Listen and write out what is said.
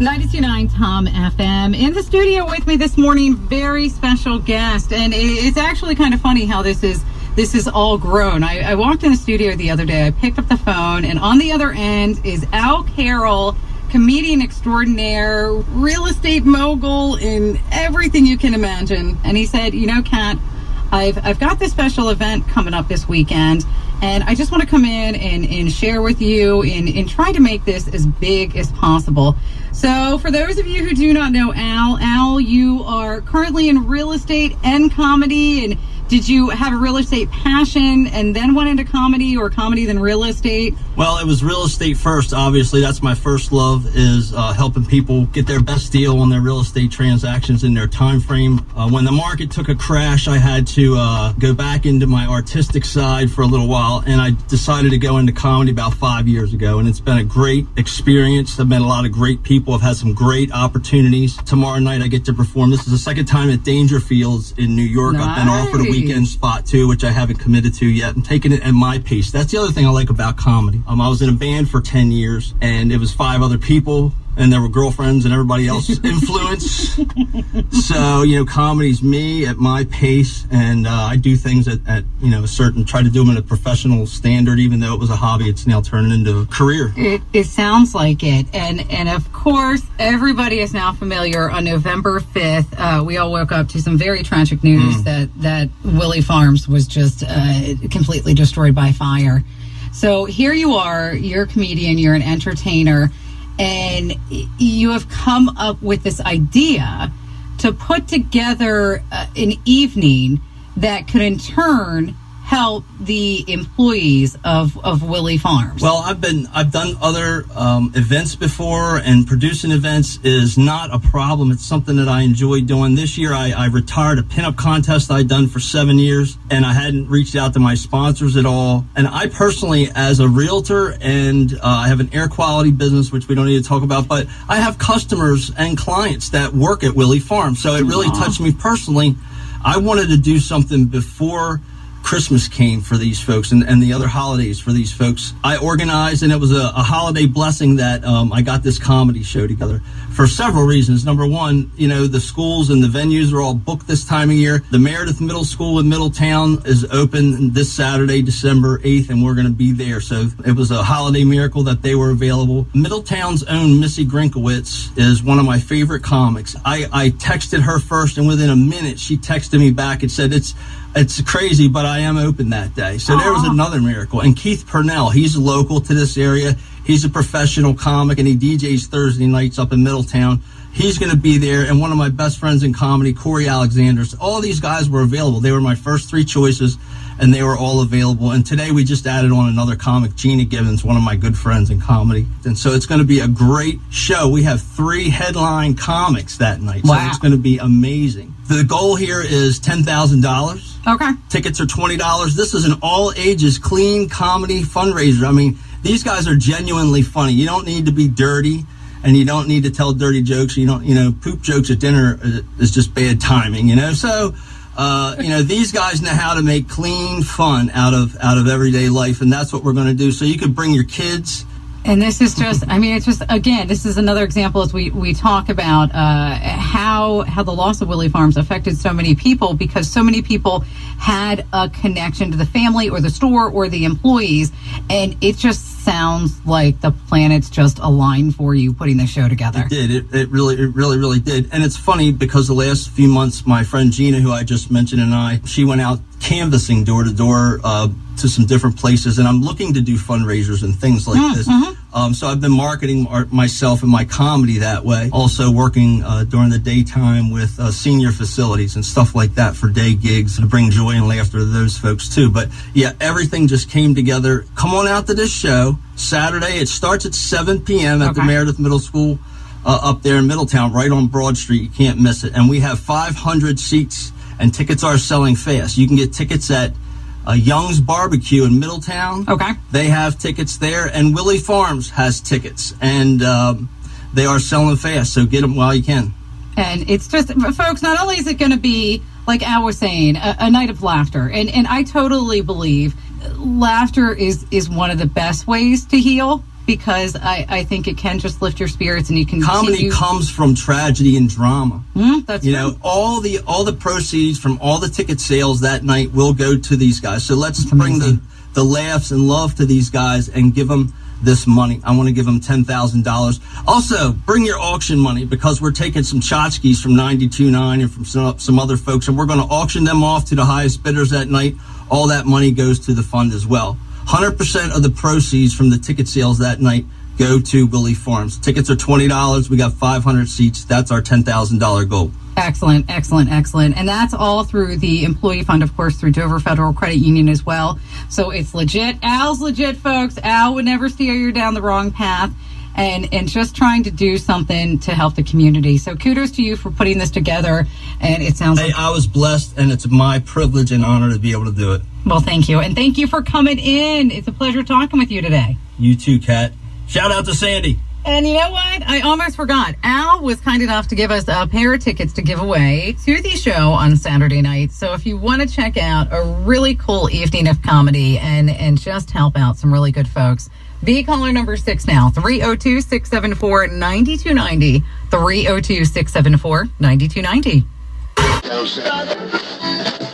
92.9 Tom FM. In the studio with me this morning, very special guest, and it's actually kind of funny how this is all grown. I walked in the studio the other day, I picked up the phone, and on the other end is Carrol, comedian extraordinaire, real estate mogul, and everything you can imagine. And he said, you know, Kat, I've got this special event coming up this weekend, and I just want to come in and share with you and try to make this as big as possible. So for those of you who do not know Al, you are currently in real estate and comedy. And did you have a real estate passion and then went into comedy, or comedy then real estate? Well, it was real estate first. Obviously, that's my first love, is helping people get their best deal on their real estate transactions in their time frame. When the market took a crash, I had to go back into my artistic side for a little while, and I decided to go into comedy about 5 years ago, and it's been a great experience. I've met a lot of great people. I've had some great opportunities. Tomorrow night I get to perform. This is the second time at Dangerfields in New York. Nice. I've been offered a weekend spot too, which I haven't committed to yet. I'm taking it at my pace. That's the other thing I like about comedy. I was in a band for 10 years, and it was 5 other people, and there were girlfriends and everybody else's influence. So, you know, comedy's me at my pace, and I do things at a certain, try to do them at a professional standard. Even though it was a hobby, it's now turning into a career. It sounds like it. And of course, everybody is now familiar. On November 5th, we all woke up to some very tragic news that Willey Farms was just completely destroyed by fire. So here you are, you're a comedian, you're an entertainer, and you have come up with this idea to put together an evening that could in turn help the employees of Willey Farms. Well, I've done other events before, and producing events is not a problem. It's something that I enjoy doing. This year, I retired a pinup contest I'd done for 7 years, and I hadn't reached out to my sponsors at all. And I personally, as a realtor, and I have an air quality business, which we don't need to talk about, but I have customers and clients that work at Willey Farms. So it really touched me personally. I wanted to do something before Christmas came for these folks, and the other holidays for these folks. I organized, and it was a holiday blessing that I got this comedy show together for several reasons. Number one, you know, the schools and the venues are all booked this time of year. The Meredith Middle School in Middletown is open this Saturday, December 8th, and we're going to be there. So it was a holiday miracle that they were available. Middletown's own Missy Grinkowitz is one of my favorite comics. I texted her first, and within a minute she texted me back and said, it's crazy, but I am open that day. So there was another miracle. And Keith Purnell, he's local to this area. He's a professional comic, and he DJs Thursday nights up in Middletown. He's going to be there. And one of my best friends in comedy, Corey Alexander. All these guys were available. They were my first 3 choices, and they were all available. And today we just added on another comic, Gina Gibbons, one of my good friends in comedy. And so it's going to be a great show. We have 3 headline comics that night. Wow. So it's going to be amazing. The goal here is $10,000. Okay. Tickets are $20. This is an all-ages clean comedy fundraiser. I mean, these guys are genuinely funny. You don't need to be dirty, and you don't need to tell dirty jokes. Poop jokes at dinner is just bad timing, So, these guys know how to make clean fun out of everyday life, and that's what we're going to do. So you could bring your kids. And this is just, it's just, again, this is another example as we talk about how the loss of Willey Farms affected so many people, because so many people had a connection to the family or the store or the employees. And it just sounds like the planets just aligned for you putting this show together. It did. It really did. And it's funny because the last few months, my friend Gina, who I just mentioned, and she went out canvassing door to door to some different places, and I'm looking to do fundraisers and things like this. So I've been marketing myself and my comedy that way. Also working during the daytime with senior facilities and stuff like that for day gigs to bring joy and laughter to those folks too. But yeah, everything just came together. Come on out to this show Saturday. It starts at 7 p.m. at the Meredith Middle School up there in Middletown, right on Broad Street. You can't miss it. And we have 500 seats, and tickets are selling fast. You can get tickets at Young's Barbecue in Middletown. Okay. They have tickets there, and Willey Farms has tickets, and they are selling fast, so get them while you can. And it's just, folks, not only is it going to be, like Al was saying, a night of laughter, and I totally believe laughter is one of the best ways to heal. because I think it can just lift your spirits, and you can Comedy comes from tragedy and drama. That's you right. know, all the proceeds from all the ticket sales that night will go to these guys. So let's bring the laughs and love to these guys and give them this money. I want to give them $10,000. Also, bring your auction money, because we're taking some tchotchkes from 92.9 and from some other folks, and we're going to auction them off to the highest bidders that night. All that money goes to the fund as well. 100% of the proceeds from the ticket sales that night go to Willey Farms. Tickets are $20. We got 500 seats. That's our $10,000 goal. Excellent, excellent, excellent. And that's all through the Employee Fund, of course, through Dover Federal Credit Union as well. So it's legit. Al's legit, folks. Al would never steer you down the wrong path, and just trying to do something to help the community. So kudos to you for putting this together. And it sounds like I was blessed, and it's my privilege and honor to be able to do it. Well, thank you. And thank you for coming in. It's a pleasure talking with you today. You too, Kat. Shout out to Sandy. And you know what? I almost forgot. Al was kind enough to give us a pair of tickets to give away to the show on Saturday night. So if you want to check out a really cool evening of comedy and just help out some really good folks, be caller number 6 now, 302-674-9290, 302-674-9290.